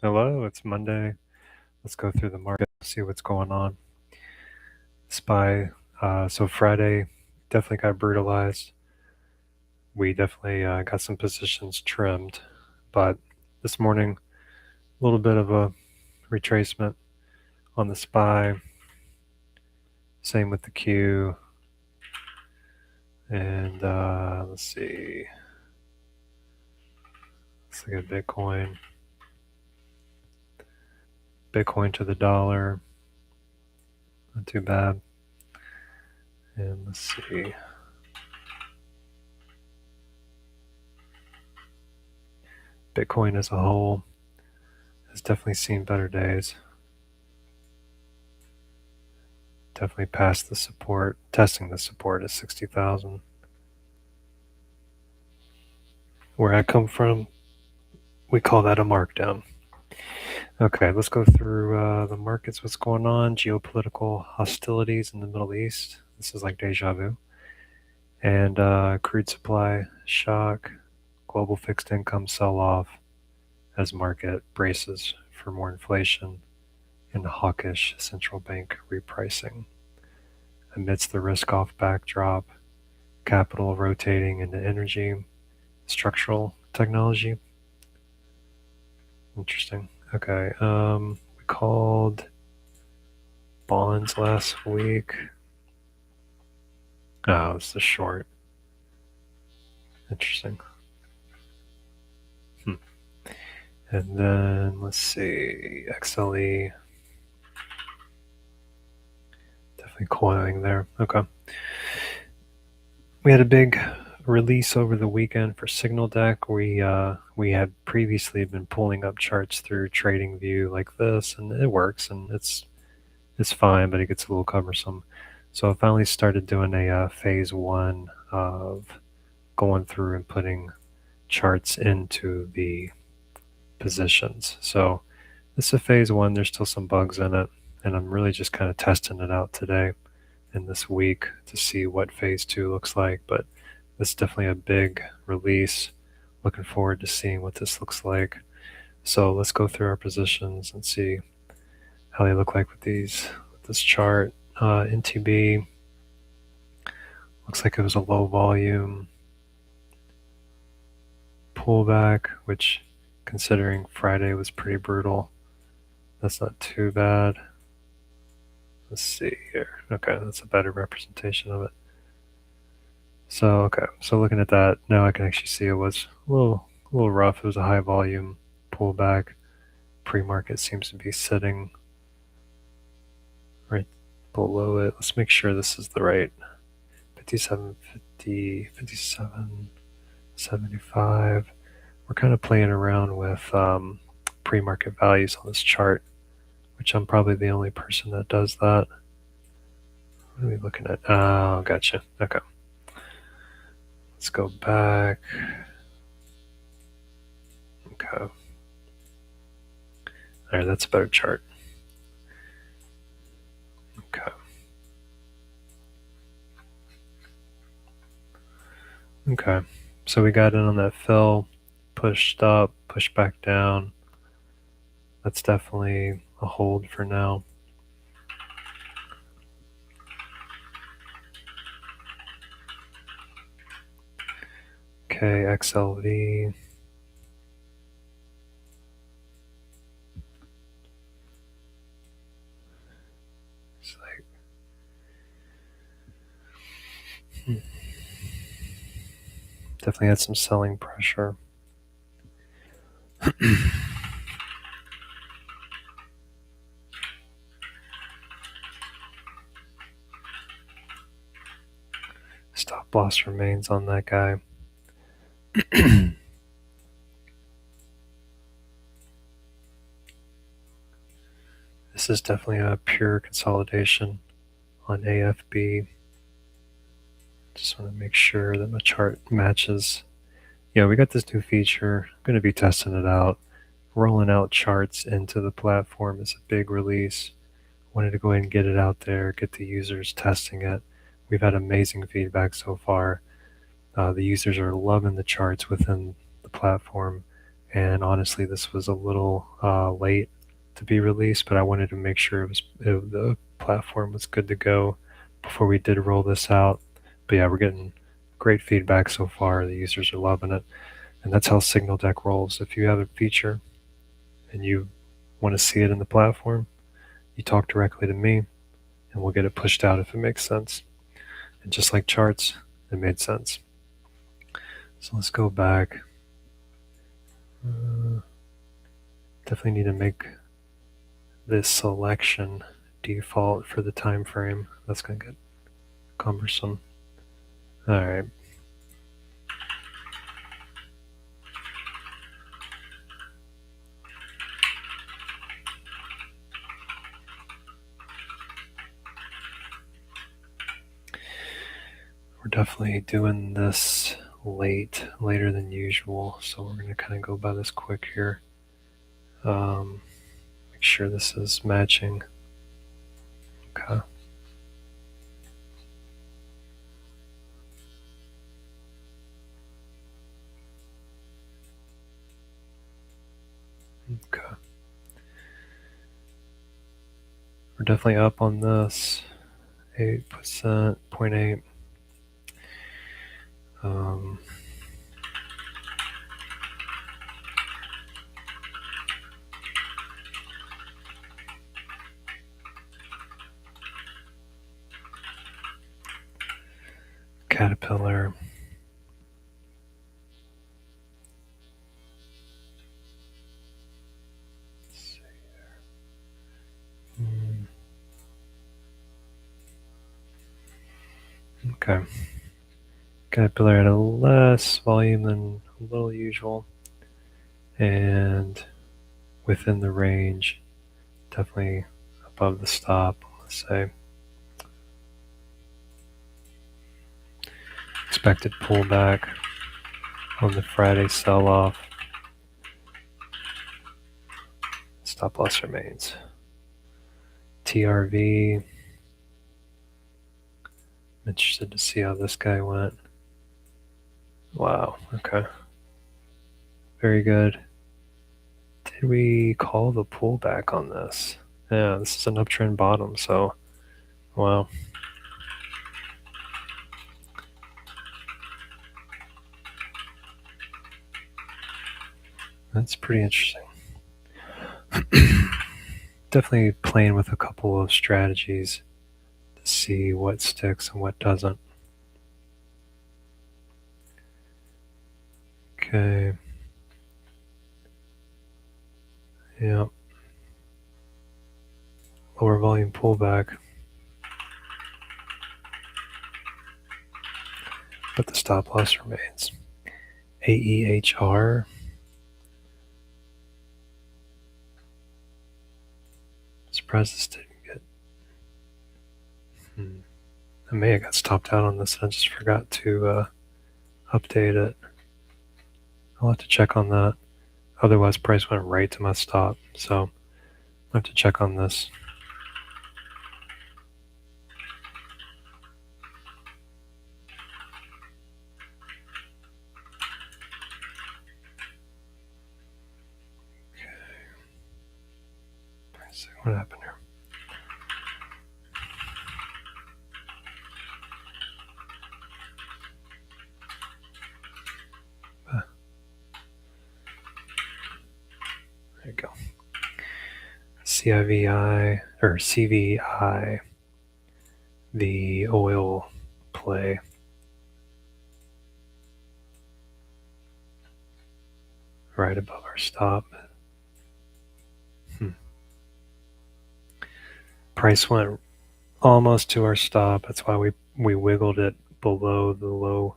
Hello, it's Monday. Let's go through the market, see what's going on. SPY, so Friday definitely got brutalized. We definitely got some positions trimmed, but this morning, a little bit of a retracement on the SPY. Same with the Q. And let's see. Let's look at Bitcoin. Bitcoin to the dollar. Not too bad. And let's see. Bitcoin as a whole has definitely seen better days. Definitely past the support, testing the support at 60,000. Where I come from, we call that a markdown. Okay, let's go through the markets, what's going on. Geopolitical hostilities in the Middle East. This is like deja vu. And crude supply shock, global fixed income sell-off as market braces for more inflation and hawkish central bank repricing. Amidst the risk-off backdrop, capital rotating into energy, structural technology. Interesting. Okay. We called bonds last week. Oh, it's the short. Interesting. And then let's see, XLE. Definitely coiling there. Okay. We had a big release over the weekend for SignalDeck. We had previously been pulling up charts through TradingView like this, and it works, and it's fine, but it gets a little cumbersome. So I finally started doing a phase one of going through and putting charts into the positions. So this is phase one. There's still some bugs in it, and I'm really just kind of testing it out today and this week to see what phase two looks like. But this is definitely a big release. Looking forward to seeing what this looks like. So let's go through our positions and see how they look like with this chart. NTB looks like it was a low volume pullback, which considering Friday was pretty brutal, that's not too bad. Let's see here. Okay, that's a better representation of it. So okay, so looking at that now, I can actually see it was a little rough. It was a high volume pullback. Pre-market seems to be sitting right below it. Let's make sure this is the right 57.50, 57.75. We're kind of playing around with pre-market values on this chart, which I'm probably the only person that does that. What are we looking at? Oh, gotcha. Okay. Let's go back. Okay. All right, that's a better chart. Okay. Okay. So we got in on that fill, pushed up, pushed back down. That's definitely a hold for now. Okay, XLV. It's like, definitely had some selling pressure. Stop loss remains on that guy. This is definitely a pure consolidation on AFB. Just want to make sure that my chart matches. Yeah, we got this new feature. I'm going to be testing it out. Rolling out charts into the platform is a big release. Wanted to go ahead and get it out there, get the users testing it. We've had amazing feedback so far. The users are loving the charts within the platform, And honestly, this was a little late to be released, but I wanted to make sure the platform was good to go before we did roll this out. But yeah, we're getting great feedback so far. The users are loving it. And that's how SignalDeck rolls. If you have a feature and you want to see it in the platform, you talk directly to me and we'll get it pushed out if it makes sense. And just like charts, it made sense. So let's go back. Definitely need to make this selection default for the time frame. That's going to get cumbersome. All right. We're definitely doing this later than usual, so we're going to kind of go by this quick here. Make sure this is matching. Okay. Okay. We're definitely up on this. 8%, 0.8. Caterpillar. Let's see here. Okay. Caterpillar had a less volume than a little usual, and within the range, definitely above the stop, let's say. Expected pullback on the Friday sell-off. Stop loss remains. TRV. I'm interested to see how this guy went. Wow, okay. Very good. Did we call the pullback on this? Yeah, this is an uptrend bottom, so wow. That's pretty interesting. Definitely playing with a couple of strategies to see what sticks and what doesn't. Okay. Yeah. Lower volume pullback. But the stop loss remains. AEHR. Surprised this didn't get. I may have got stopped out on this. I just forgot to update it. I'll have to check on that. Otherwise, price went right to my stop. So I'll have to check on this. Okay. Let's see what happened here. There you go. CIVI or CVI, the oil play. Right above our stop. Price went almost to our stop. That's why we wiggled it below the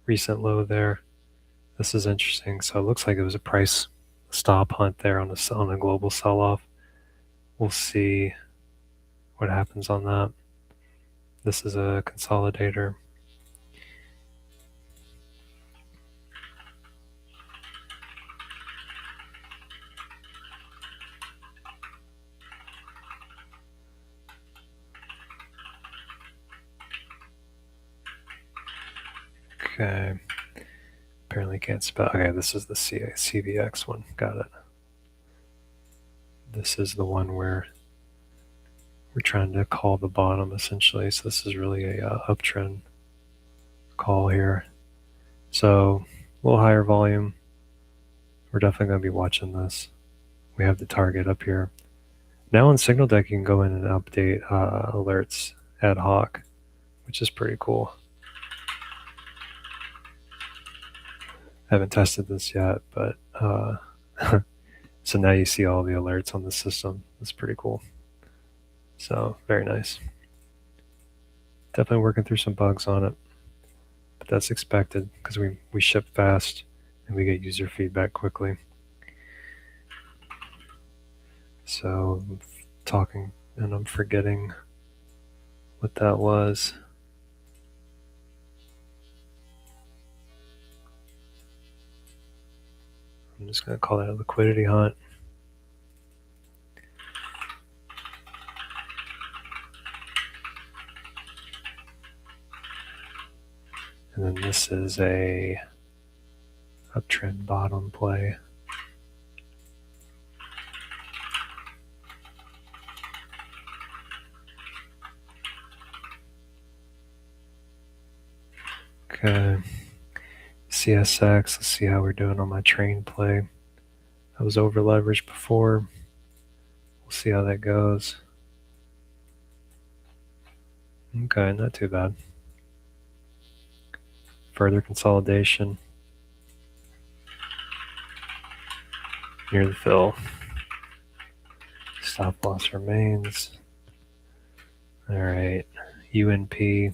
recent low there. This is interesting. So it looks like it was a price stop hunt there on a global sell-off. We'll see what happens on that. This is a consolidator. Okay. Apparently can't spell. Okay, this is the CVX one. Got it. This is the one where we're trying to call the bottom essentially. So this is really a uptrend call here. So a little higher volume. We're definitely going to be watching this. We have the target up here. Now on SignalDeck, you can go in and update alerts ad hoc, which is pretty cool. I haven't tested this yet, but so now you see all the alerts on the system. That's pretty cool. So very nice. Definitely working through some bugs on it, but that's expected because we ship fast and we get user feedback quickly. So I'm talking and I'm forgetting what that was. I'm just going to call that a liquidity hunt. And then this is a uptrend bottom play. Okay. CSX, let's see how we're doing on my train play. I was over leveraged before. We'll see how that goes. Okay, not too bad. Further consolidation. Near the fill. Stop loss remains. All right, UNP,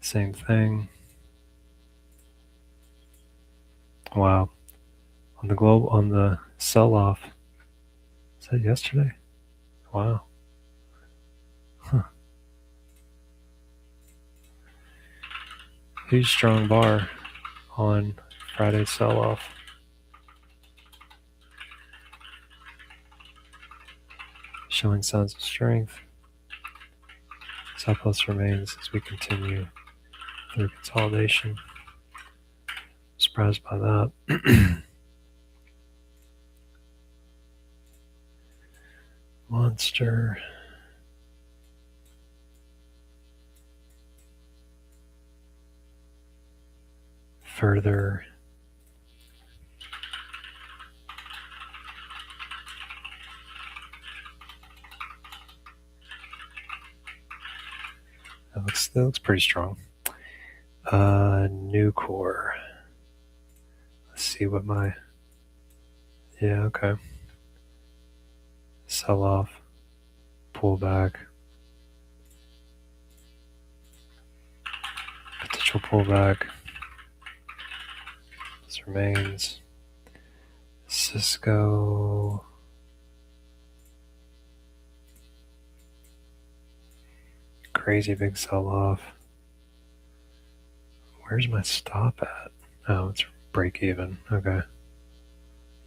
same thing. Wow, on the sell-off. Is that yesterday? Wow. Huh. Huge strong bar on Friday's sell-off. Showing signs of strength. Stop loss remains as we continue through consolidation. Surprised by that. Monster. Further. That looks pretty strong. New core. Let's see what my, yeah, okay. Sell off, pullback, potential pullback. This remains. Cisco. Crazy big sell off. Where's my stop at? Oh, it's break even. Okay.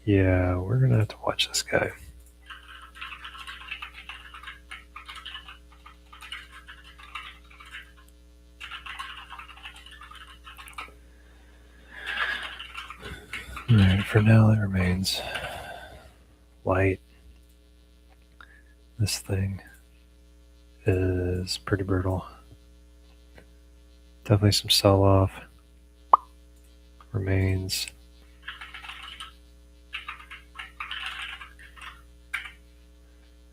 Yeah, we're gonna have to watch this guy. Alright, for now that remains light. This thing is pretty brutal. Definitely some sell off. Remains.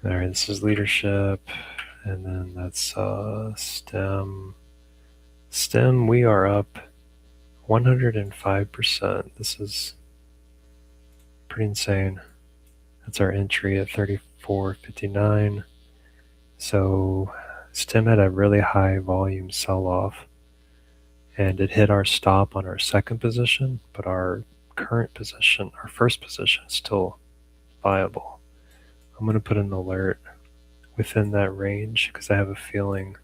Alright, this is leadership, and then that's stem. Stem, we are up 105%. This is pretty insane. That's our entry at 34.59. So stem had a really high volume sell-off, and it hit our stop on our second position, but our current position, our first position, is still viable. I'm going to put an alert within that range because I have a feeling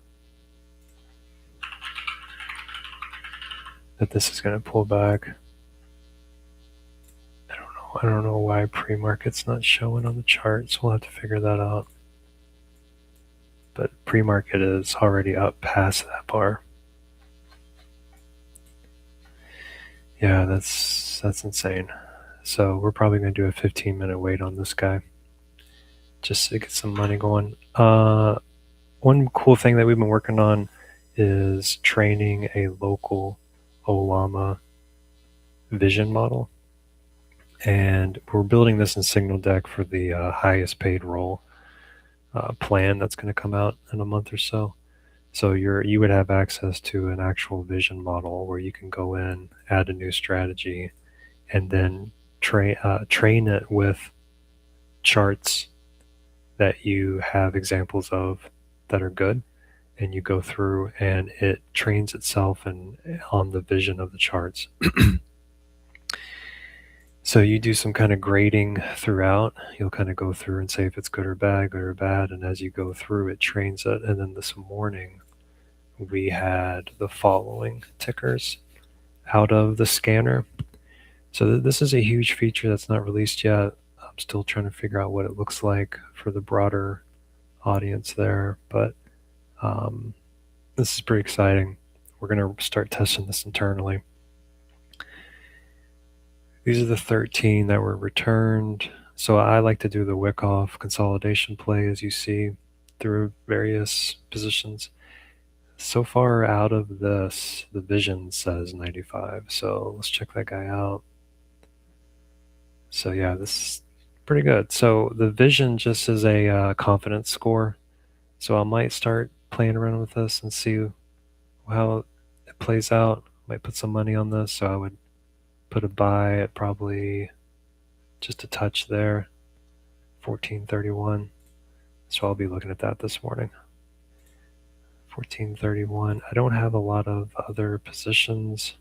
that this is going to pull back. I don't know why pre-market's not showing on the chart, so we'll have to figure that out. But pre-market is already up past that bar. Yeah, that's insane. So we're probably going to do a 15-minute wait on this guy just to get some money going. One cool thing that we've been working on is training a local Ollama vision model. And we're building this in SignalDeck for the highest paid role plan that's going to come out in a month or so. So you would have access to an actual vision model where you can go in, add a new strategy, and then train it with charts that you have examples of that are good, and you go through and it trains itself on the vision of the charts. So you do some kind of grading throughout. You'll kind of go through and say if it's good or bad, and as you go through, it trains it. And then this morning, we had the following tickers out of the scanner. So this is a huge feature that's not released yet. I'm still trying to figure out what it looks like for the broader audience there, but this is pretty exciting. We're going to start testing this internally. These are the 13 that were returned. So I like to do the Wyckoff consolidation play, as you see, through various positions. So far out of this, the vision says 95. So let's check that guy out. So yeah, this is pretty good. So the vision just is a confidence score. So I might start playing around with this and see how it plays out. Might put some money on this. So I would put a buy at probably just a touch there, 1431. So I'll be looking at that this morning. 1431. I don't have a lot of other positions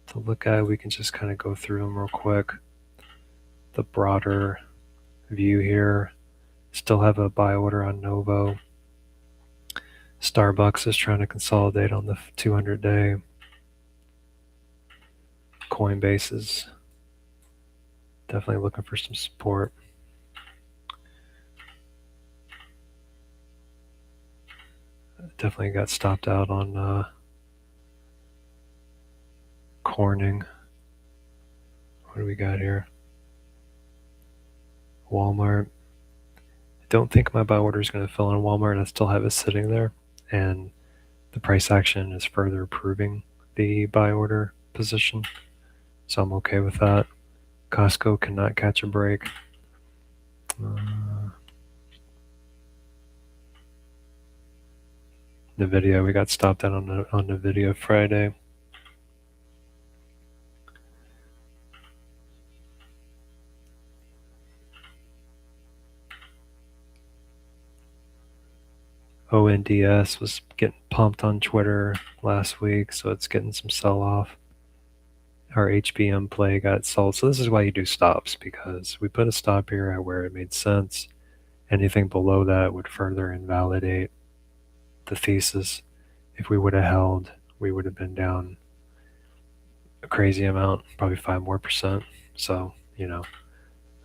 to look at. We can just kind of go through them real quick. The broader view here. Still have a buy order on Novo. Starbucks is trying to consolidate on the 200-day. Coinbase is definitely looking for some support. Definitely got stopped out on Corning. What do we got here? Walmart. I don't think my buy order is going to fill on Walmart. I still have it sitting there, and the price action is further proving the buy order position. So I'm okay with that. Costco cannot catch a break. NVIDIA, we got stopped out on NVIDIA Friday. ONDS was getting pumped on Twitter last week, so it's getting some sell-off. Our HBM play got sold. So this is why you do stops, because we put a stop here at where it made sense. Anything below that would further invalidate the thesis. If we would have held, we would have been down a crazy amount, probably 5% more. So,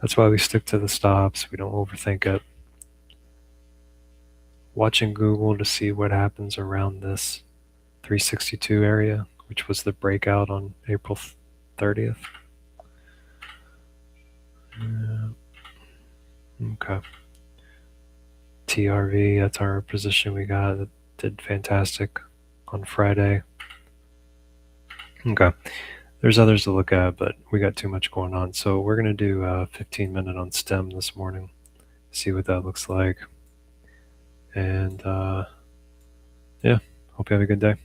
that's why we stick to the stops. We don't overthink it. Watching Google to see what happens around this 362 area, which was the breakout on April 30th. Okay. TRV, that's our position we got. It did fantastic on Friday. Okay. There's others to look at, but we got too much going on. So we're going to do a 15-minute on STEM this morning, see what that looks like. And yeah, hope you have a good day.